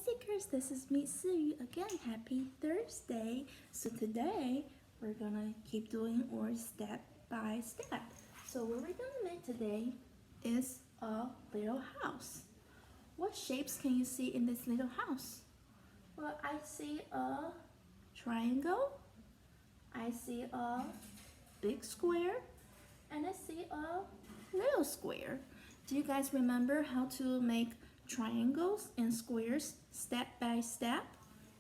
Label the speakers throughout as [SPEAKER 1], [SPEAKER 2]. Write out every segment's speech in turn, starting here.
[SPEAKER 1] Seekers, this is me, Siyu. Again, happy Thursday. So today, we're gonna keep doing our step by step. So what we're gonna make today is a little house. What shapes can you see in this little house? Well, I see a triangle, I see a big square, and I see a little square. Do you guys remember how to make triangles and squares step by step?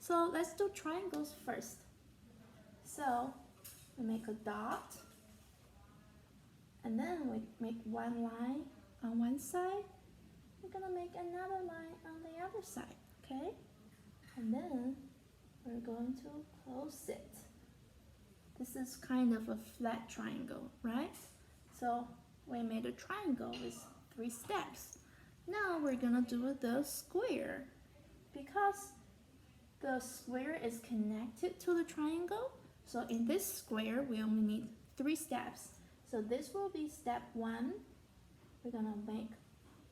[SPEAKER 1] So let's do triangles first. So we make a dot, and then we make one line on one side. We're gonna make another line on the other side, okay? And then we're going to close it. This is kind of a flat triangle, right? So we made a triangle with 3 steps. Now we're gonna do the square. Because the square is connected to the triangle, so in this square we only need 3 steps. So this will be step 1. We're gonna make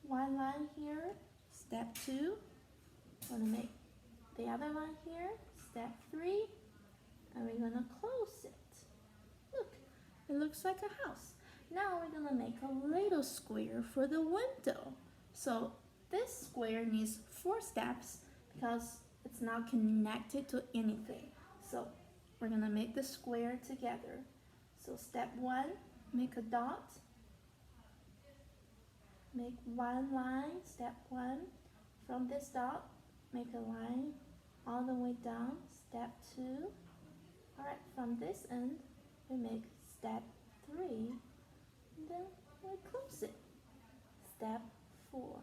[SPEAKER 1] one line here, step 2. We're gonna make the other line here, step 3, and we're gonna close it. Look, it looks like a house. Now we're gonna make a little square for the window. So this square needs 4 steps because it's not connected to anything. So we're gonna make the square together. So step 1, make a dot. Make one line, step 1. From this dot, make a line all the way down, step 2. Alright, from this end, we make step 3. And then we close it. Step 4.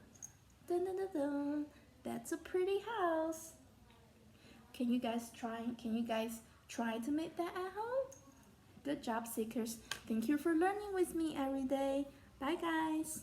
[SPEAKER 1] Dun, dun, dun, dun. That's a pretty house. Can you guys try to make that at home? Good job, Seekers. Thank you for learning with me every day. Bye, guys.